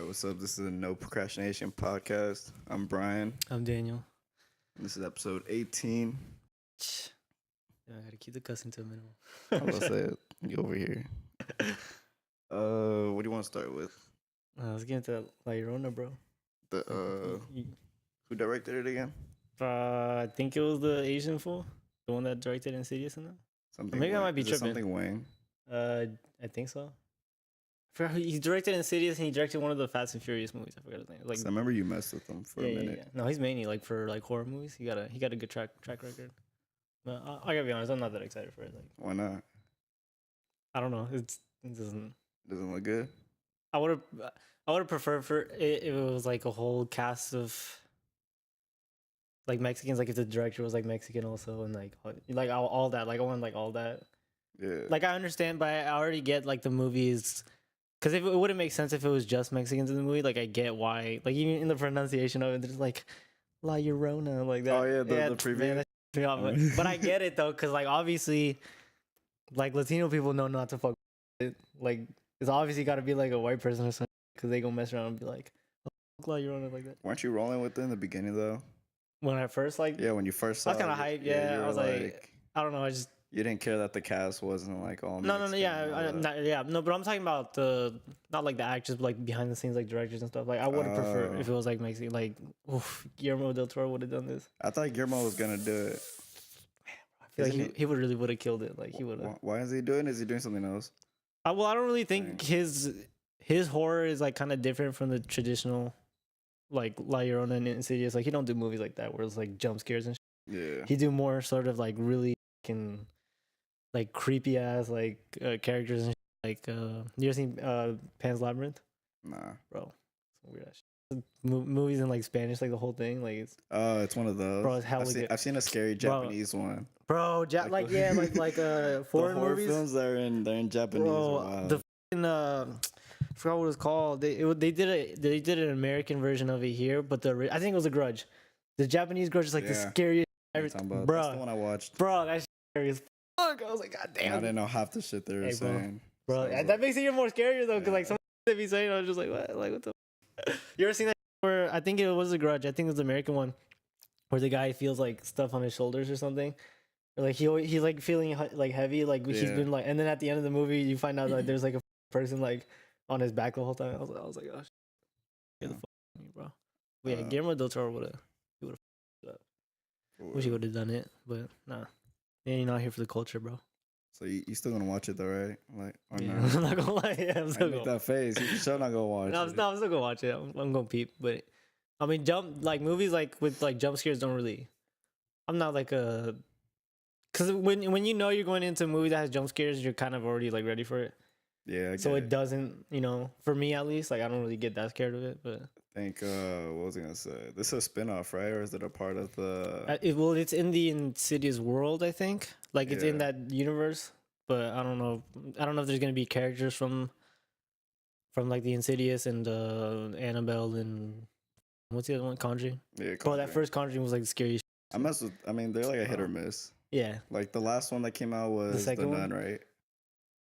right, what's up? This is a No Procrastination podcast. I'm Brian. I'm Daniel. This is episode 18. Yeah, I gotta keep the cussing to a minimum. I was say it. You over here. What do you want to start with? Let's get into Llorona, bro. Who directed it again? I think it was the Asian fool, the one that directed Insidious and that. Something. Maybe I might be is it tripping. Something Wayne. I think so. I forgot he directed Insidious and he directed one of the Fast and Furious movies. I forgot his name. Like, I remember you messed with him for a minute. Yeah. No, he's mainly like for like horror movies. He got a good track record. But I gotta be honest, I'm not that excited for it. Like, why not? I don't know. It doesn't look good. I would have preferred for it if it was like a whole cast of like Mexicans, like if the director was like Mexican also, and like all that. Like I want like all that. Yeah. Like I understand, but I already get like the movies, because if it wouldn't make sense if it was just Mexicans in the movie. Like I get why, like even in the pronunciation of it, there's like La Llorona, like that. Oh yeah, the preview. Man, but I get it though, because like obviously, like Latino people know not to fuck with it. Like it's obviously got to be like a white person or something, because they gonna mess around and be like, La Llorona, like that. Weren't you rolling with it in the beginning though? When I first when you first saw I was kind of hyped. Yeah, I was like, I don't know, you didn't care that the cast wasn't like all no, but I'm talking about not like the actors, but like behind the scenes, like directors and stuff. Like I would have preferred if it was like Mexican, like Guillermo del Toro would have done this. I thought Guillermo was gonna do it. I feel like he would have killed it. Like he would have. Why is he doing? Is he doing something else? Well, I don't really think his horror is like kind of different from the traditional, like La Llorona and Insidious. Like he don't do movies like that where it's like jump scares and shit. Yeah. He do more sort of like really like creepy ass like characters and shit. Like you ever seen Pan's Labyrinth? Nah, bro, some weird ass shit. Movies in like Spanish, like the whole thing, like it's one of those. Bro, it's hella good. I've seen a scary Japanese one. Bro, like foreign horror movies. Films they're in Japanese. Bro, wow. the I forgot what it was called. They did an American version of it here, but I think it was a Grudge. The Japanese Grudge is like the scariest. Bro, bro, that's the one I watched. Bro, that's scary as fuck. I was like, God damn. I didn't know half the shit they were saying. Bro, that makes it even more scarier though, because like some they be saying, I was just like, what the? You ever seen that? Where I think it was a Grudge. I think it was the American one, where the guy feels like stuff on his shoulders or something. Or like he's like feeling like heavy, like he's been like, and then at the end of the movie, you find out like there's like a person like on his back the whole time. I was like, oh, get the fuck out of me, bro. But yeah, Guillermo del Toro would have f***ed up. Wish he would have done it, but nah. Yeah, you're not here for the culture, bro. So you still gonna watch it though, right? Like, or yeah, not? I'm not gonna lie. Yeah, I'm still gonna make that face. You still not gonna watch it. I'm still gonna watch it. I'm gonna peep, but I mean, movies like with like jump scares don't really. I'm not like a. Because when you know you're going into a movie that has jump scares, you're kind of already like ready for it. Yeah. So it doesn't, for me at least, like I don't really get that scared of it. But I think what was I gonna say? This is a spinoff, right? Or is it a part of the? It's in the Insidious world, I think. Like it's in that universe, but I don't know. I don't know if there's gonna be characters from like the Insidious and Annabelle and what's the other one? Conjuring. Yeah. Conjuring. Bro, that first Conjuring was like the scariest. I mean, they're like a hit or miss. Yeah. Like the last one that came out was The Nun, right?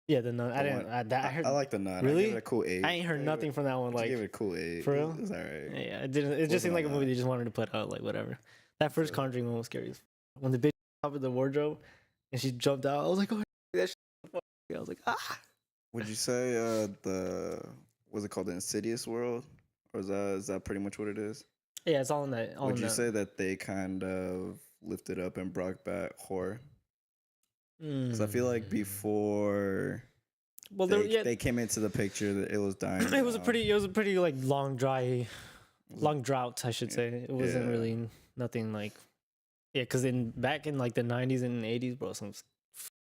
Yeah, The Nun. I like The Nun. Really? I gave it a cool 8. I ain't heard nothing from that one. Like, I gave it a cool 8. For real? It was alright. Yeah, it didn't. It just seemed like a movie they just wanted to put out. Like whatever. That first Conjuring one was scary. When the bitch top of the wardrobe and she jumped out, I was like, oh, that shit. I was like, ah. Would you say what's it called, the Insidious world, or is that pretty much what it is? Yeah, it's all in that. Would you say that they kind of lifted up and brought back horror? Because I feel like before, they came into the picture that it was dying. It was a pretty like long drought, I should say. It wasn't really nothing like, because back in like the 90s and 80s, bro, some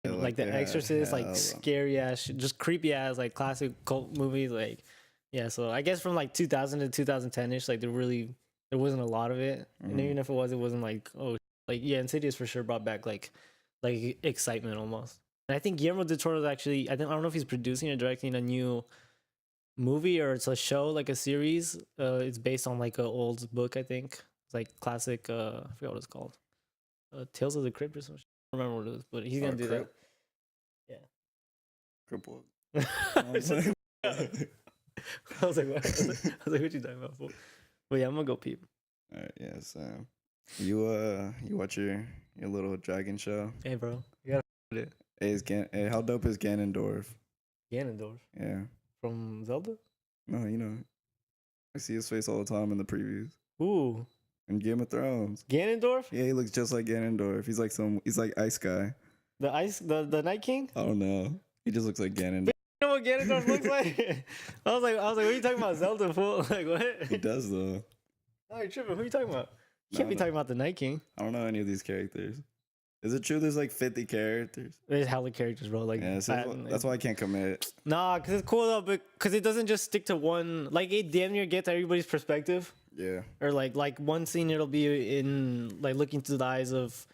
like The Exorcist, like scary ass, just creepy ass, like classic cult movies, like So I guess from like 2000 to 2010ish, like there wasn't a lot of it, and even if it wasn't like Insidious for sure brought back like excitement almost. And I think Guillermo del Toro is actually, I don't know if he's producing or directing a new movie or it's a show, like a series. It's based on like an old book, I think. It's like classic, I forgot what it's called. Tales of the Crypt or something. I don't remember what it is, but he's gonna do that. Yeah. Crypt. I was like, what? I was like, what you talking about, fool? But yeah, I'm gonna go peep. All right, yeah. So you watch your little dragon show. Hey, bro, you gotta it. Hey, how dope is Ganondorf? Ganondorf. Yeah. From Zelda. No, I see his face all the time in the previews. Ooh. In Game of Thrones. Ganondorf? Yeah, he looks just like Ganondorf. He's like Ice Guy. The Night King? I don't know. He just looks like Ganondorf. You know what Ganondorf looks like? I was like, what are you talking about, Zelda, fool? Like, what? He does though. No, you're tripping. Who are you talking about? You can't be talking about the Night King. I don't know any of these characters. Is it true there's like 50 characters? There's hella characters, bro. Like, yeah, that's why I can't commit. Nah, because it's cool though, because it doesn't just stick to one. Like, it damn near gets everybody's perspective. Yeah. Or like one scene it'll be in like looking through the eyes of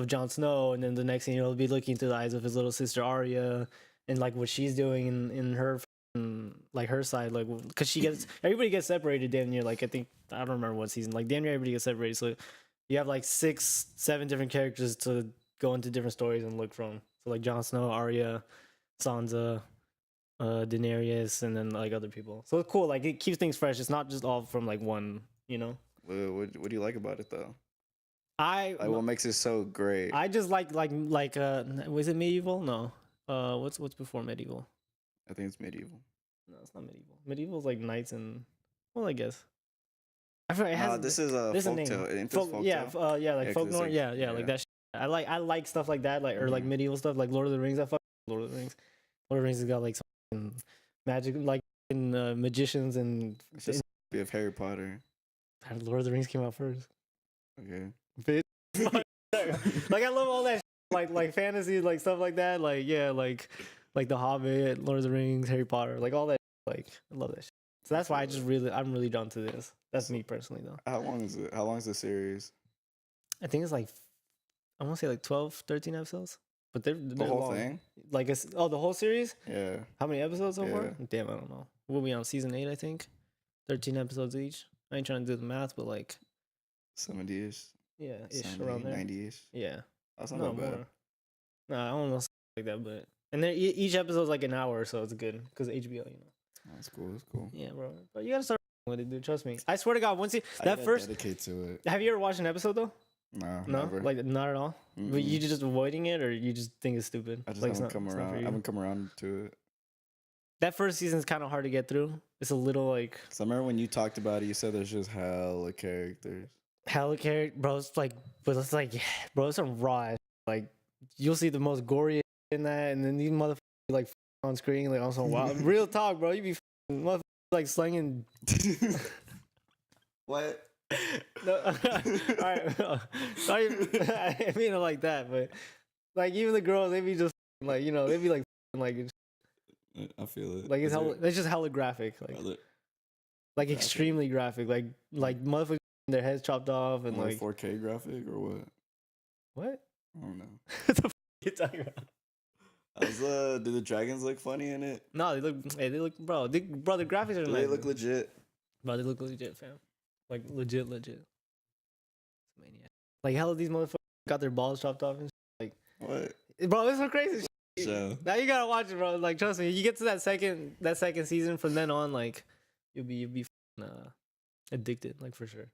Jon Snow, and then the next scene it'll be looking through the eyes of his little sister Arya, and like what she's doing in her like her side, like because everybody gets separated damn near. Like I don't remember what season. Like damn near everybody gets separated. So you have like 6, 7 different characters to go into different stories and look from. So like Jon Snow, Arya, Sansa, Daenerys, and then like other people. So it's cool. Like it keeps things fresh. It's not just all from like one. You know. What do you like about it though? What makes it so great? I just like was it medieval? No. What's before medieval? I think it's medieval. No, it's not medieval. Medieval is like knights and I guess. I forgot. It has. This is a folktale. Yeah, like folklore. Like, yeah, like that. I like stuff like that, like or like medieval stuff, like Lord of the Rings. I fuck Lord of the Rings. Lord of the Rings has got like some magic, like magicians and. It's just a of Harry Potter. Lord of the Rings came out first. Okay. Bitch. Like I love all that like fantasy, like stuff like that. Like yeah, like The Hobbit, Lord of the Rings, Harry Potter, like all that. Like I love that shit. So that's why I'm really drawn to this. That's me personally though. How long is it? How long is the series? I think it's like I want to say like 12, 13 episodes. But they're the whole long. thing? Like the whole series? Yeah. How many episodes so far? Damn, I don't know. We'll be on season 8, I think. 13 episodes each. I ain't trying to do the math, but like 70-ish. Yeah, ish around there. 90-ish. Yeah. That's not that bad. More. No, I don't know like that, but and then each episode's like an hour, so it's good because HBO, you know. That's cool. That's cool. Yeah, bro. But you gotta start with it, dude. Trust me. I swear to God, once you dedicate to it. Have you ever watched an episode though? No, never. Like not at all. Mm-hmm. But you just avoiding it, or you just think it's stupid. I just haven't come around. I haven't come around to it. That first season's kind of hard to get through. It's a little like. So I remember when you talked about it, you said there's just hella characters. Hella character, bro. It's like, but it's like, bro, it's some raw. Like you'll see the most gory in that, and then these motherfuckers like on screen, like on some wild. Real talk, bro. You be motherfuckers like slinging. What? No, all right. I mean it like that, but like even the girls, they be just like they be like. I feel it. Like it's just hella graphic, like extremely graphic, like motherfuckers their heads chopped off and like 4K graphic or what? What? I don't know. What the fuck are you talking about? Do the dragons look funny in it? No, they look, bro. The graphics are. They look legit. Bro, they look legit, fam. Like legit. Maniac. Like hell, these motherfuckers got their balls chopped off and shit. Like what? Bro, it's so crazy. Show. Now you gotta watch it, bro. Like trust me, you get to that second season, from then on, like you'll be addicted, like for sure.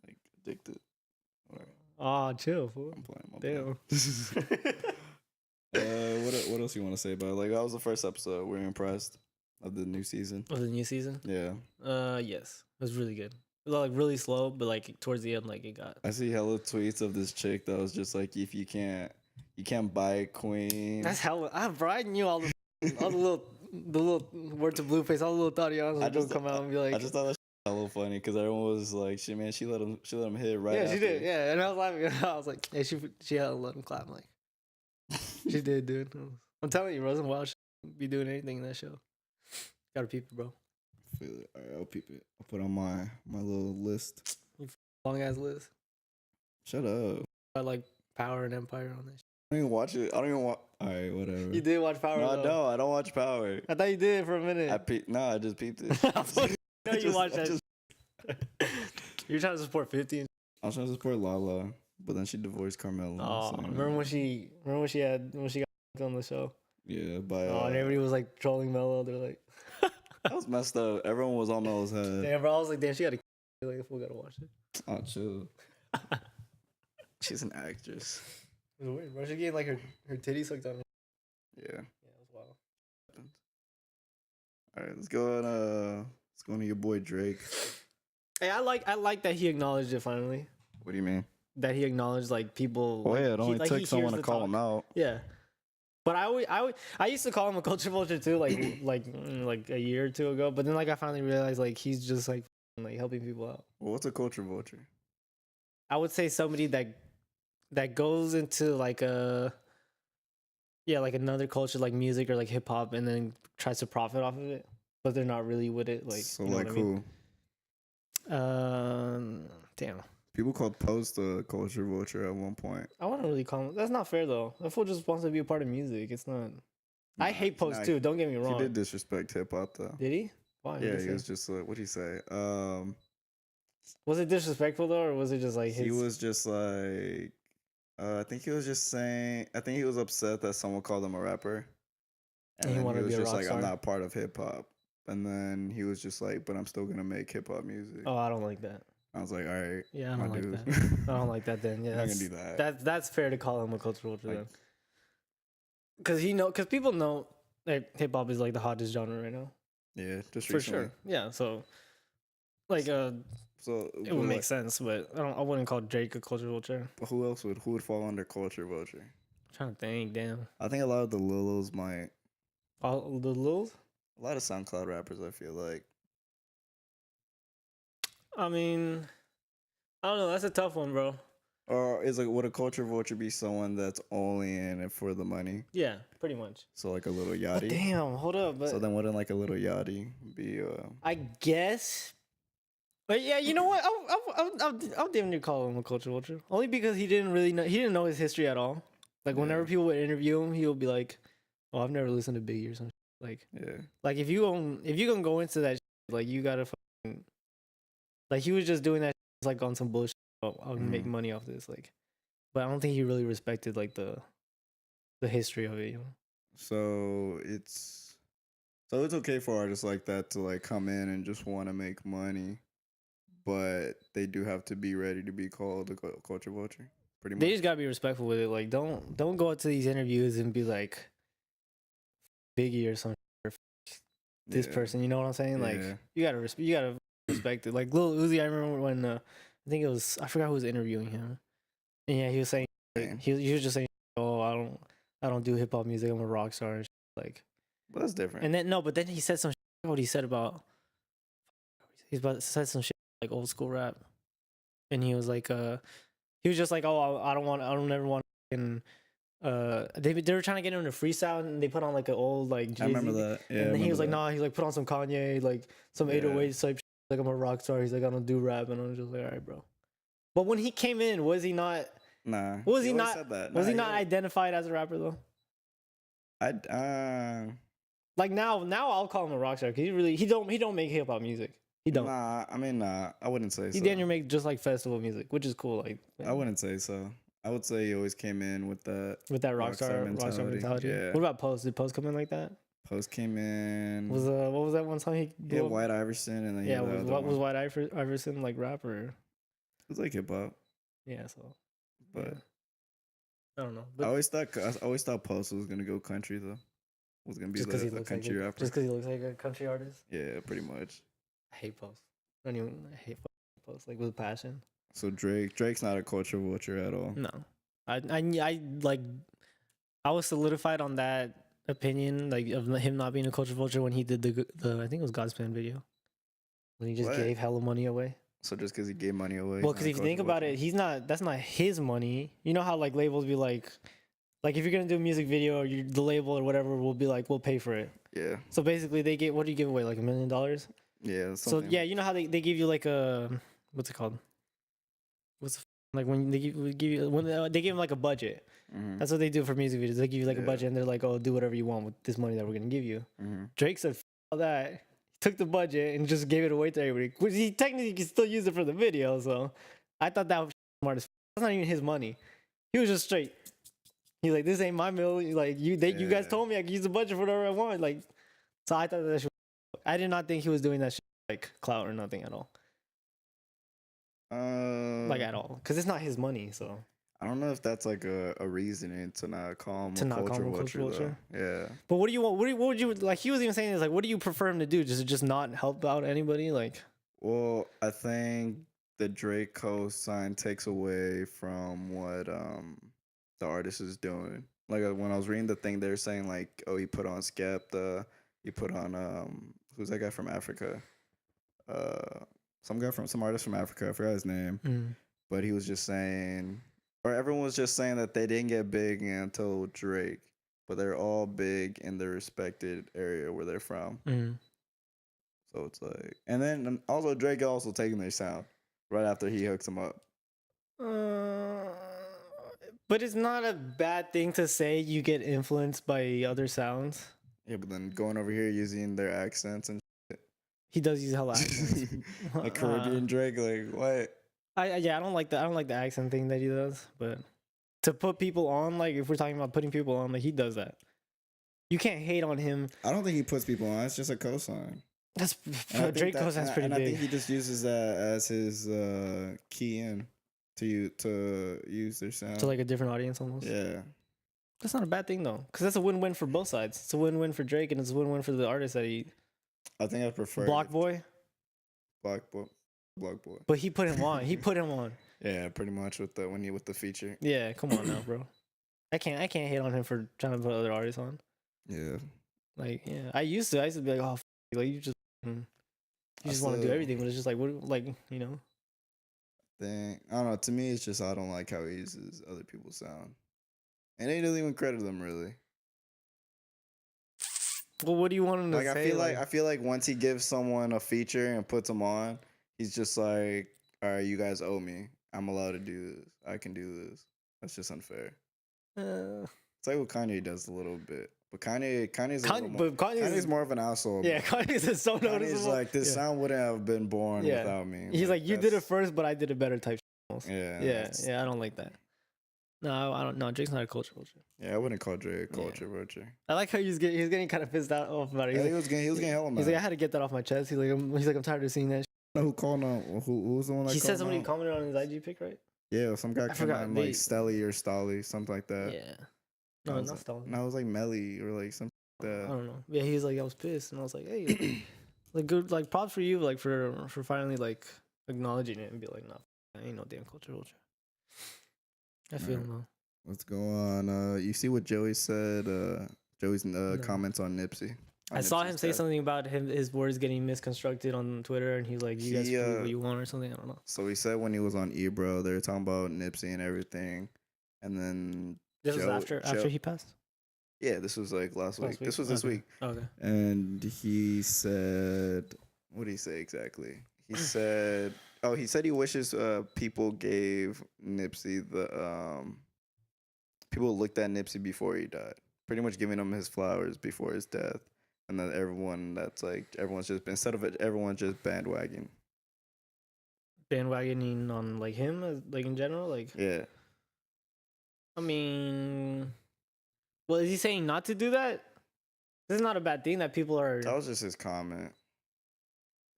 Like addicted. Oh, chill, fool. I'm playing. Damn. What else you want to say about it? Like that was the first episode. We're impressed of the new season. Of the new season? Yeah. Yes, it was really good. It was like really slow, but like towards the end, like it got. I see hella tweets of this chick that was just like, if you can't buy a queen. That's hella. Bro, I knew all the little words of Blueface, all the little Tatianas would just come out and be like. I just thought that a little funny because everyone was like, she let him hit it right. Yeah, she did. Yeah, and I was laughing. I was like, yeah, she had to let him clap. Like, she did, dude. I'm telling you, Rosen Wild be doing anything in that show. Gotta peep it, bro. Feel it. All right, I'll peep it. I'll put on my little list. Long ass list. Shut up. I like Power and Empire on that. I don't even watch it. I don't even watch. All right, whatever. You did watch Power? No, I don't. I don't watch Power. I thought you did for a minute. I just peeped it. No, you watched that. You're trying to support 50. I was trying to support Lala, but then she divorced Carmelo. Oh, so, remember when she got on the show? Yeah, by and everybody was like trolling Mello. They're like, That was messed up. Everyone was on those head. Damn, bro. I was like, damn, she got to like, if we gotta watch it. Oh, chill. She's an actress. It was weird, bro. She getting like her titty sucked on. Yeah. Yeah, it was wild. All right, let's go on to your boy Drake. Hey, I like that he acknowledged it finally. What do you mean? That he acknowledged like people. Oh yeah, it only took someone to call him out. Yeah. But I used to call him a culture vulture too, like a year or two ago. But then like I finally realized like he's just like helping people out. Well, what's a culture vulture? I would say somebody that goes into like like another culture like music or like hip hop and then tries to profit off of it, but they're not really with it. Like so, you know like who? Damn. People called Post a culture vulture at one point. I wouldn't really call him. That's not fair though. That fool just wants to be a part of music. It's not. I hate Post too. Don't get me wrong. He did disrespect hip hop though. Did he? Why? Yeah, he was just like, what did he say? Was it disrespectful though, or was it just like his... He was just like, I think he was just saying. I think he was upset that someone called him a rapper, and then he was just like, I'm not part of hip hop. And then he was just like, but I'm still gonna make hip hop music. Oh, I don't like that. I was like, all right. Yeah, I don't like that. I don't like that then. Yeah, I'm gonna do that. That's fair to call him a cultural vulture then. Because people know that hip hop is like the hottest genre right now. Yeah, just for recently. Sure. Yeah, so like so it would make sense, but I wouldn't call Drake a culture vulture. But who would fall under culture vulture? I'm trying to think. Damn. I think a lot of the Lilos might. All the Lilos? A lot of SoundCloud rappers, I feel like. I mean, I don't know. That's a tough one, bro. Or would a culture vulture be someone that's only in it for the money? Yeah, pretty much. So like a little Yachty. But damn, hold up. But so then wouldn't like a little Yachty be? I guess. But yeah, you know what? I'll damn near call him a culture vulture. Only because he didn't know his history at all. Like whenever people would interview him, he'll be like, "Oh, I've never listened to Biggie or something." Like, yeah. Like if you gonna go into that, like you gotta fucking. Like he was just doing that like on some bullshit. I'll make money off this, like, but I don't think he really respected like the history of it, you know. So it's okay for artists like that to like come in and just want to make money, but they do have to be ready to be called a culture vulture. Pretty much. They just gotta be respectful with it. Like don't go into these interviews and be like Biggie or something. Or this person, you know what I'm saying? Like you gotta respect it. Like Lil Uzi, I remember when I think it was, I forgot who was interviewing him. And yeah, he was saying like, he was just saying, "Oh, I don't do hip hop music. I'm a rock star." And like, well, that's different. And then but then he said some what he said about said some shit like old school rap, and he was like he was just like, "Oh, I don't ever want." And they were trying to get him to freestyle, and they put on like an old like Jay-Z. I remember that. Yeah, and then he was like, "Nah," he's like, "Put on some Kanye, like some 808 type shit. Like I'm a rock star." He's like, "I don't do rap," and I was just like, "All right, bro." But when he came in, was he not? Nah. Was he not? Was he not identified as a rapper though? Like now I'll call him a rock star because he don't make hip hop music. He don't. Nah, I mean I wouldn't say so. He didn't make just like festival music, which is cool. Like I wouldn't say so. I would say he always came in with that rock star mentality. Yeah. What about Post? Did Post come in like that? Post came in. Was what was that one song he? Yeah, White Iverson, and then was White Iverson like rapper? It was like hip hop. Yeah, so. But yeah. I don't know. But I always thought Post was gonna go country though. Was gonna be a country rapper. Just because he looks like a country artist. Yeah, pretty much. I hate Post. I hate Post like with passion. So Drake's not a culture vulture at all. No, I like. I was solidified on that opinion, like of him not being a culture vulture when he did the I think it was Godspan video, when he just gave hella money away. So just because he gave money away? Well, because if you think about it, that's not his money. You know how like labels be like if you're gonna do a music video, or the label or whatever will be like, we'll pay for it. Yeah. So basically, they get, what do you give away, like $1 million? Yeah. So yeah, you know how they give you like a, what's it called? Like when they give you when they give them like a budget. Mm-hmm. That's what they do for music videos. They give you like a budget, and they're like, "Oh, do whatever you want with this money that we're gonna give you." Mm-hmm. Drake said, "All that." He took the budget and just gave it away to everybody. Which he technically can still use it for the video. So I thought that was smart as f. That's not even his money. He was just straight. He's like, "This ain't my mill. Like you guys told me I could use the budget for whatever I want." Like, so I thought that shit. I did not think he was doing that shit like clout or nothing at all. Like at all, because it's not his money. So I don't know if that's like a reasoning to not call him a culture vulture. Yeah. But what do you want? What would you like? He was even saying is like, what do you prefer him to do? Just not help out anybody? Like, well, I think the Drake co-sign takes away from what the artist is doing. Like when I was reading the thing, they're saying like, oh, he put on Skepta, he put on who's that guy from Africa? Some artist from Africa. I forgot his name, but he was just saying, or everyone was just saying that they didn't get big until Drake, but they're all big in their respected area where they're from. So it's like, and then also Drake also taking their sound right after he hooks them up. But it's not a bad thing to say you get influenced by other sounds. Yeah, but then going over here using their accents and shit. He does use hella accents. Like Caribbean Drake, like what? I don't like the accent thing that he does, but to put people on, like if we're talking about putting people on, like he does that. You can't hate on him. I don't think he puts people on. It's just a cosign. That's Drake cosign's pretty big. I think he just uses that as his key in to use their sound to like a different audience almost. Yeah, that's not a bad thing though, because that's a win-win for both sides. It's a win-win for Drake and it's a win-win for the artist that he. I think I prefer Block Boy. Block Boy. But he put him on. Yeah, pretty much with the feature. Yeah, come on now, bro. I can't hate on him for trying to put other artists on. Yeah. Like yeah, I used to be like, oh, like you just want to do everything, but it's just like what, like you know. I don't know. To me, it's just I don't like how he uses other people's sound, and he doesn't even credit them really. Well, what do you want him to say? I feel like once he gives someone a feature and puts them on, he's just like, all right, you guys owe me. I'm allowed to do this. I can do this. That's just unfair. It's like what Kanye does a little bit. But Kanye's more of an asshole. Yeah, Kanye's so noticeable. He's like, this sound wouldn't have been born without me. He's like, you did it first, but I did it better type. Yeah. I don't like that. No, I don't know. Drake's not a culture vulture. Yeah, I wouldn't call Drake a culture vulture. I like how he's getting kind of pissed off about it. He was getting hella mad. He's like, I had to get that off my chest. He's like, I'm tired of seeing that. Who called him? Who was the one that he said somebody commented on his IG pic, right? Yeah, some guy commented like Stelly or Stolly, something like that. Yeah. No, not Stolly. No, it was like Melly or like something like that. I don't know. Yeah, he was like, I was pissed, and I was like, hey, like good, like props for you, like for finally like acknowledging it and be like, no, I ain't no damn culture vulture. I feel no. Let's go on. You see what Joey said? Joey's comments on Nipsey. I saw him say something about his words getting misconstructed on Twitter, and he's like, "You guys believe what you want" or something. I don't know. So he said when he was on Ebro, they were talking about Nipsey and everything, and then this was after he passed. Yeah, this was like last week. This was this week. Okay. And he said, what did he say exactly? He said, he said he wishes people gave Nipsey people looked at Nipsey before he died, pretty much giving him his flowers before his death. And then everyone's just, instead of it, everyone's just bandwagoning on like him, like in general, like yeah. I mean, well, is he saying not to do that? This is not a bad thing that people are. That was just his comment.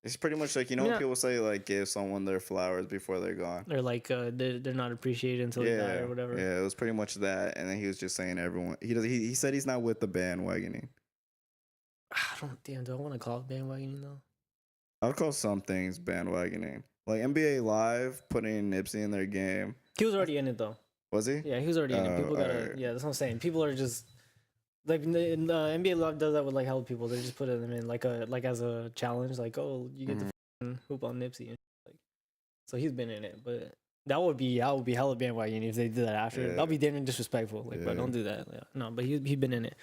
It's pretty much like, when people say like give someone their flowers before they're gone, or like they're not appreciated until they die or whatever. Yeah, it was pretty much that. And then he was just saying everyone. He said he's not with the bandwagoning. Do I want to call it bandwagoning though? I'll call some things bandwagoning. Like NBA Live putting Nipsey in their game. He was already in it though. Was he? Yeah, he was already in it. People gotta. Right. Yeah, that's what I'm saying. People are just like the NBA Live does that with like hella people. They just put them in like as a challenge. Like, oh, you get to hoop on Nipsey. Like, so he's been in it, but that would be hella bandwagoning if they did that after. Yeah. That'll be damn disrespectful. Like, but don't do that. Yeah. No, but he'd been in it.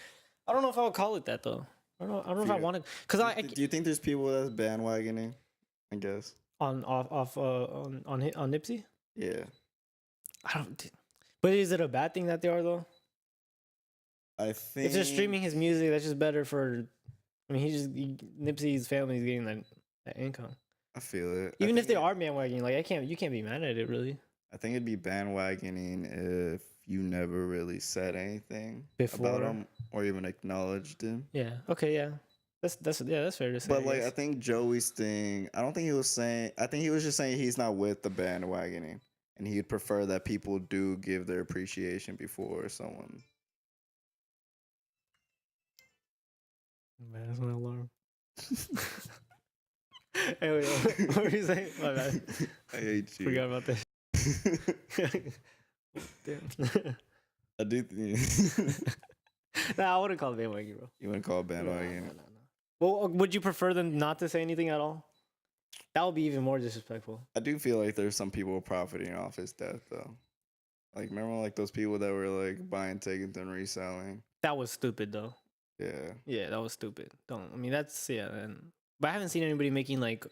I don't know if I would call it that though. I don't know if I wanted, because do you think there's people that's bandwagoning? I guess on Nipsey. Yeah, I don't. But is it a bad thing that they are though? I think if they're streaming his music, that's just better for. I mean, Nipsey's family is getting that income. I feel it. Even if they are bandwagoning, like you can't be mad at it really. I think it'd be bandwagoning if you never really said anything about him or even acknowledged him. Yeah. Okay. Yeah. That's fair to say. But like, I think Joey's thing. I don't think he was saying. I think he was just saying he's not with the bandwagoning, and he'd prefer that people do give their appreciation before someone. Man, that's my alarm. Anyway, what were you saying? My bad. I hate you. Forgot about this. Damn. I do. Nah, I wouldn't call it bandwagon, bro. You wouldn't call it bandwagon? No. Well, would you prefer them not to say anything at all? That would be even more disrespectful. I do feel like there's some people profiting off his death, though. Like, remember, like those people that were like buying tickets and reselling. That was stupid, though. Yeah. Yeah, that was stupid. I mean, that's but I haven't seen anybody making like.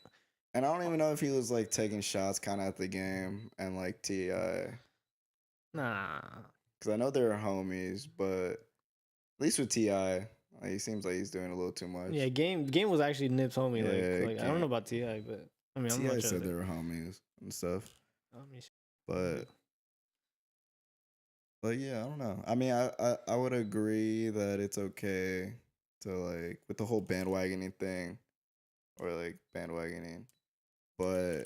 And I don't even know if he was like taking shots kind of at the game and like T.I. Nah. Because I know they're homies, but at least with T.I., like, he seems like he's doing a little too much. Yeah, game was actually Nip's homie. Yeah, like I don't know about T.I., but I mean, I'm T.I. not said they were homies and stuff. But yeah, I don't know. I mean, I would agree that it's okay to like with the whole bandwagoning thing, or like bandwagoning, but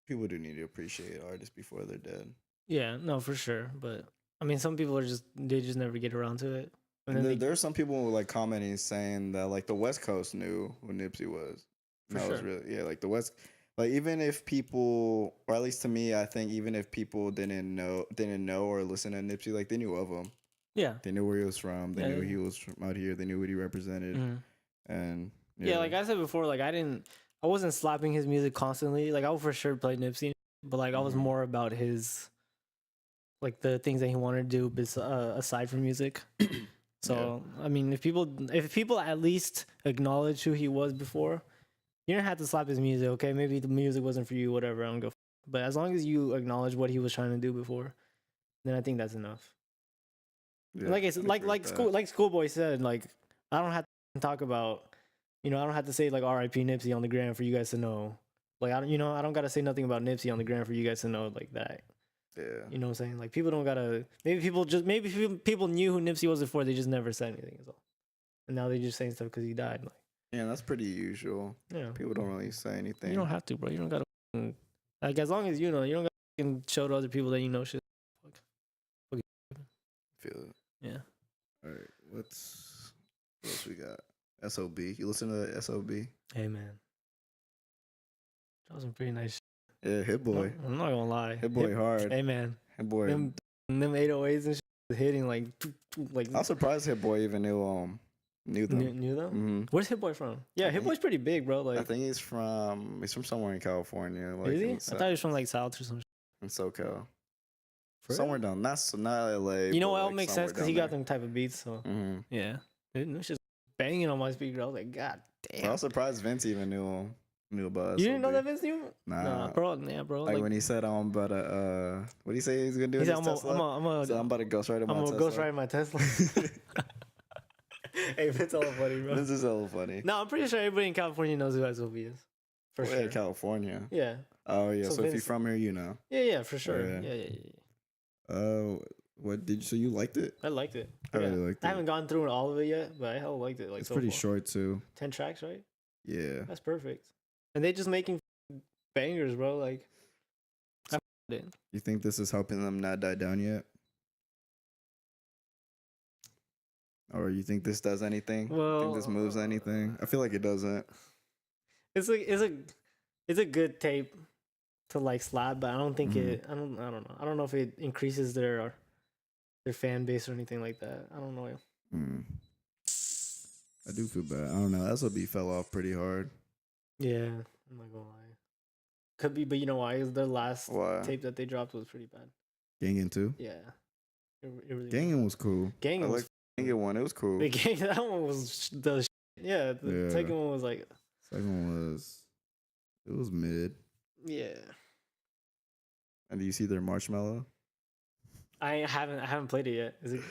people do need to appreciate artists before they're dead. Yeah, no, for sure. But I mean, some people they just never get around to it. And then there are some people who like commenting saying that like the West Coast knew who Nipsey was. For that sure. was really like the West. Like even if people, or at least to me, I think even if people didn't know or listen to Nipsey, like they knew of him. Yeah. They knew where he was from. They knew he was from out here. They knew what he represented. Mm-hmm. And yeah, like I said before, like I wasn't slapping his music constantly. Like I would for sure play Nipsey, but like I was more about his, like the things that he wanted to do aside from music. So I mean, if people at least acknowledge who he was before, you don't have to slap his music. Okay, maybe the music wasn't for you, whatever. I don't go. But as long as you acknowledge what he was trying to do before, then I think that's enough. Yeah, like it's like Schoolboy said, like I don't have to talk about, I don't have to say like R.I.P. Nipsey on the gram for you guys to know. Like I don't gotta say nothing about Nipsey on the gram for you guys to know like that. Yeah. You know what I'm saying? Like people don't gotta. Maybe people knew who Nipsey was before. They just never said anything. Is all. And now they just saying stuff because he died. Like. Yeah, that's pretty usual. Yeah. People don't really say anything. You don't have to, bro. You don't gotta. Like as long as you know, you don't gotta show to other people that you know shit. Feel it. Yeah. All right. What else we got? SOB. You listen to the SOB? Hey man. That was some pretty nice. Yeah, Hit Boy. No, I'm not gonna lie. Hit Boy hard. Hey man. Hit Boy. Them 808s and shit hitting like. I'm surprised Hit Boy even knew them. Knew them? Mm-hmm. Where's Hit Boy from? Yeah, Hit Boy's pretty big, bro. Like I think he's from somewhere in California. Like is he? I thought he was from like South or something. In SoCal. Somewhere down, not LA. You know what? It makes sense because he got them type of beats. So yeah, it was just banging on my speaker. I was like, God damn. I was surprised Vince even knew about. You didn't know that Vince knew? Nah, bro. Yeah, bro. Like when he said I'm about to what did he say he's gonna do? He said, I'm about to ghost ride my Tesla. I'm gonna ghost ride my Tesla. Hey, Vince hella funny, bro. Vince is hella funny. No, I'm pretty sure everybody in California knows who SOB is. For sure. Yeah, California. Yeah. Oh yeah. So if you're from here, you know. Yeah, for sure. Yeah. What did you? So you liked it? I liked it. I really liked it. I haven't gone through all of it yet, but I hella liked it. Like it's pretty short too. 10 tracks, right? Yeah. That's perfect. And they just making bangers, bro. Like, I it. You think this is helping them not die down yet? Or you think this does anything? Well, think this moves anything? I feel like it doesn't. It's a good tape to like slap, but I don't think it. I don't know. I don't know if it increases their fan base or anything like that. I don't know. I do feel bad. I don't know. SOB fell off pretty hard. Yeah, I'm not gonna lie. Could be, but you know why? Because their last tape that they dropped was pretty bad. Gangin' 2? Yeah. It really Gangin' was cool. Gangin' was Gangin' 1. It was cool. That one was the yeah. The second one was like. Second one was mid. Yeah. And do you see their Marshmallow? I haven't played it yet. Is it?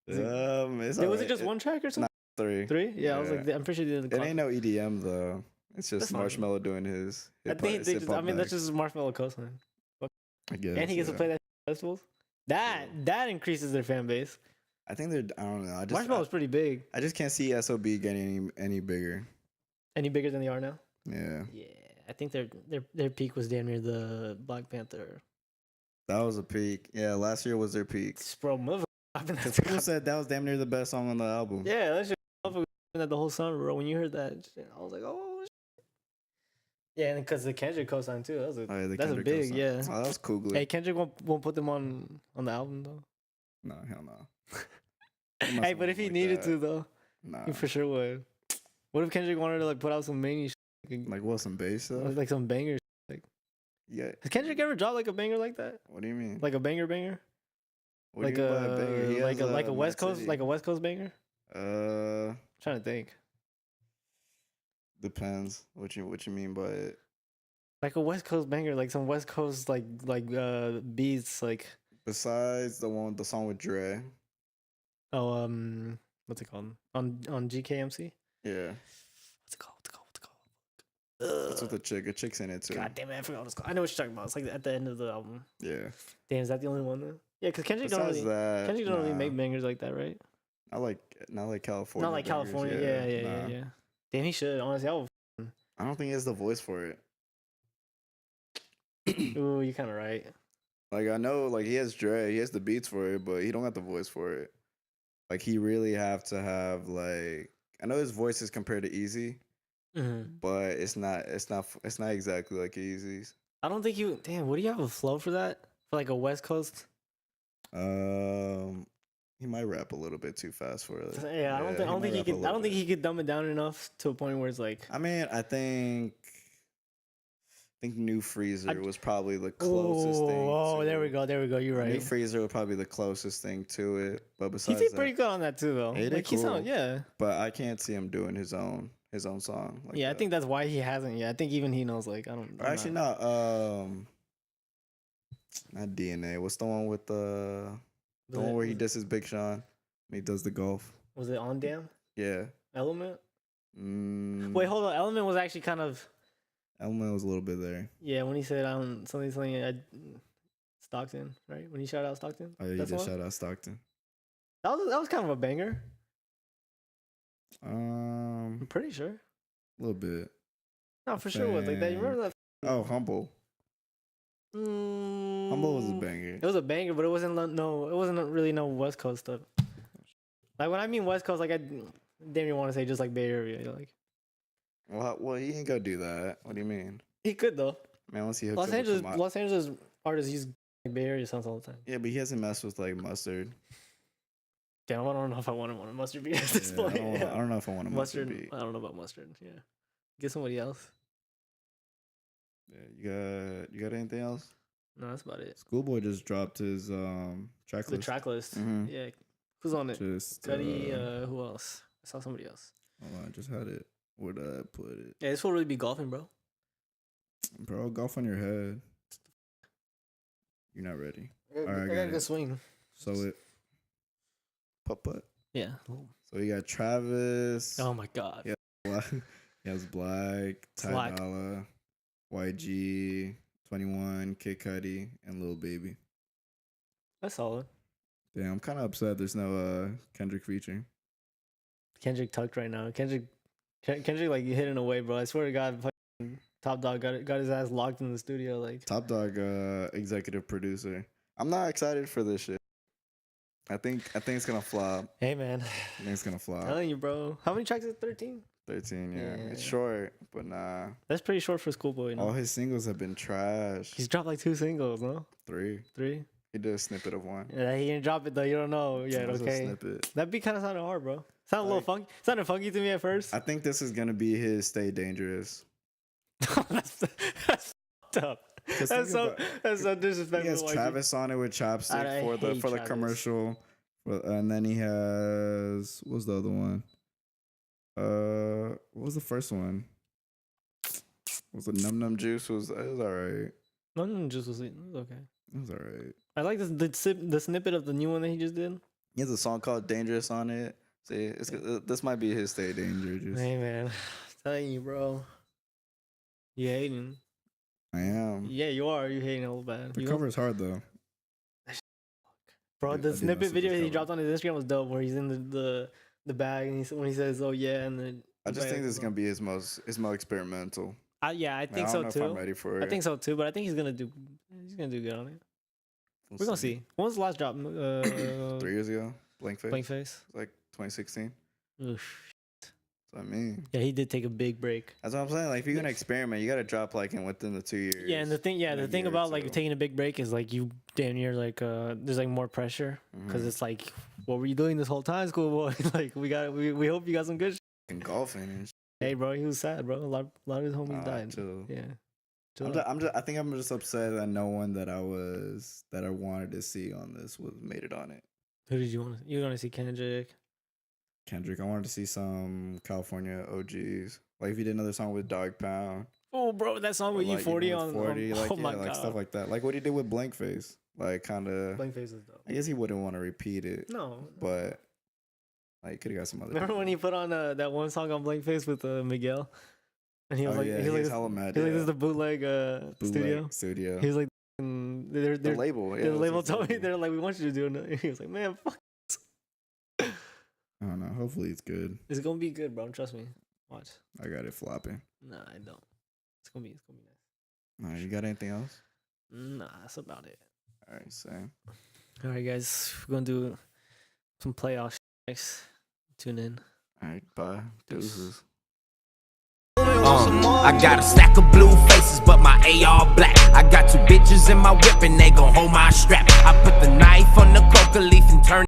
Was it just one track or something? Not 3. 3? Yeah, I was like, I'm pretty sure they didn't. It ain't no EDM though. It's just Marshmallow doing his. I think they just. I mean, that's just Marshmallow coastline. I guess. And he gets to play that at festivals. That increases their fan base. I think they're. I don't know. Marshmallow's pretty big. I just can't see SOB getting any bigger. Any bigger than they are now? Yeah. Yeah, I think their peak was damn near the Black Panther. That was a peak. Yeah, last year was their peak. Bro, motherfucker. Because people said that was damn near the best song on the album. Yeah, that shit that the whole summer, bro. When you heard that, I was like, oh, shit. Yeah, and because the Kendrick co-sign too. That's a big, co-sign. Yeah. Oh, that was cool. Hey, Kendrick won't put them on the album though. No, hell no. Hey, but if he needed to though, he for sure would. What if Kendrick wanted to like put out some mania shit? Like what, some bass stuff? Like some bangers. Like, yeah. Has Kendrick ever dropped like a banger like that? What do you mean? Like a banger? What like do you mean by a banger? Like a West Coast, like a West Coast banger. I'm trying to think. Depends. What you mean by it? Like a West Coast banger, like some West Coast like beats, like. Besides the song with Dre. Oh, what's it called? On GKMC? Yeah. What's it called? That's with the chick. A chick's in it too. God damn it, I forgot what it's called. I know what you're talking about. It's like at the end of the album. Yeah. Damn, is that the only one though? Yeah, because Kendrick don't really make bangers like that, right? Not like California. Not like bangers, California. Yeah. Damn, he should. Honestly, I don't think he has the voice for it. Ooh, you're kind of right. Like I know, like he has Dre, he has the beats for it, but he don't got the voice for it. Like he really have to have like, I know his voice is compared to Easy, but it's not exactly like Easy's. I don't think you. Damn, would you have a flow for that? For like a West Coast? He might rap a little bit too fast for it. Yeah, I don't think he could dumb it down enough to a point where it's like. I mean, I think New Freezer was probably the closest thing. Oh, there we go. You're right. New Freezer was probably the closest thing to it, but besides he did pretty good on that too, though. Like cool. But I can't see him doing his own song. Like I think that's why he hasn't. Yeah, I think even he knows. Like, I don't. Actually, not DNA. What's the one with the one where he disses Big Sean and he does the golf? Was it On Damn? Yeah. Element. Wait, hold on. Element was actually kind of. Element was a little bit there. Yeah, when he said something Stockton, right? When he shouted out Stockton. Oh yeah, he did shout out Stockton. That was kind of a banger. I'm pretty sure. A little bit. No, for sure it was like that. You remember that? Oh, Humble. Humble was a banger. It was a banger, but it wasn't really no West Coast stuff. Like when I mean West Coast, like I didn't even want to say just like Bay Area, like. Well, he ain't gonna do that. What do you mean? He could though. Man, once he hooks Los Angeles artists use like Bay Area songs all the time. Yeah, but he hasn't messed with like Mustard. Damn, I don't know if I want a Mustard beat at this point. I don't know if I want a Mustard beat. I don't know about Mustard. Yeah, get somebody else. Yeah, you got anything else? No, that's about it. Schoolboy just dropped his track list. The track list. Mm-hmm. Yeah, who's on it? Just Cuddy. Who else? I saw somebody else. Hold on, I just had it. Where'd I put it? Yeah, this will really be golfing, bro. Bro, golf on your head. You're not ready. All right, I got a good swing. So it. Putt. Yeah. So you got Travis. Oh my God. Yeah. He has Black, Ty Dolla, YG, 21, Kid Cudi, and Lil Baby. That's solid. Damn, I'm kind of upset there's no Kendrick featuring. Kendrick tucked right now. Kendrick like hidden away, bro. I swear to God, Top Dog got his ass locked in the studio. Like Top Dog, executive producer. I'm not excited for this shit. I think it's gonna flop. Hey man, I think it's gonna flop. I'm telling you, bro. How many tracks is it? 13? 13, yeah. It's short, but nah. That's pretty short for Schoolboy. All his singles have been trash. He's dropped like 2 singles, no? 3. He did a snippet of one. Yeah, he didn't drop it though. You don't know yet, okay? That beat kind of sounded hard, bro. Sounded a little funky. Sounded funky to me at first. I think this is gonna be his Stay Dangerous. that's tough. That's so disrespectful. He has Travis on it with Chopstick for the commercial, and then he has what's the other one? What was the first one? Was it Num Num Juice? It was alright. Num Num Juice was okay. It was alright. I like the snippet of the new one that he just did. He has a song called Dangerous on it. See, this might be his Stay Dangerous. Hey man, I'm telling you, bro. You hating? I am. Yeah, you are. You hating all bad. The cover is hard though. Bro, the snippet video he dropped on his Instagram was dope, where he's in the bag and when he says, "Oh yeah," and then I just think this is gonna be his most experimental. Yeah, I think so too. I'm ready for it. I think so too, but I think he's gonna do good on it. We're gonna see. When was the last drop? 3 years ago. Blank Face. Like 2016. Oof. I mean, yeah, he did take a big break. That's what I'm saying. Like, if you're gonna experiment, you gotta drop like within the 2 years. Yeah, and the thing about like taking a big break is like you damn near like there's like more pressure because it's like, what were you doing this whole time, Schoolboy? Like we hope you got some good. And golfing and shit. Hey, bro, he was sad, bro. A lot of his homies died. Chill. Yeah. I think I'm just upset that no one that I wanted to see on this made it on it. Who did you want? You want to see Kendrick? I wanted to see some California OGs. Like if he did another song with Dog Pound. Oh, bro, that song with E40 on 40, like, oh my God. Like stuff like that. Like what he did with Blank Face. Like kind of. Blank Face is dope. I guess he wouldn't want to repeat it. No. But like could have got some other. Remember when he put on that one song on Blank Face with Miguel? And he was like, yeah, he's hella mad. This is the bootleg studio. Studio. He was like, the label. Yeah, the label told me they're like, we want you to do it. He was like, man, fuck. I don't know. Hopefully it's good. It's gonna be good, bro. Trust me. Watch. I got it flopping. Nah, I don't. It's gonna be nice. Nah, you got anything else? Nah, that's about it. All right, same. All right, guys. We're gonna do some playoff next. Tune in. All right, bye. Deuces. I got a stack of blue faces, but my AR black. I got 2 bitches in my whip and they gon' hold my strap. I put the knife on the coca leaf and turn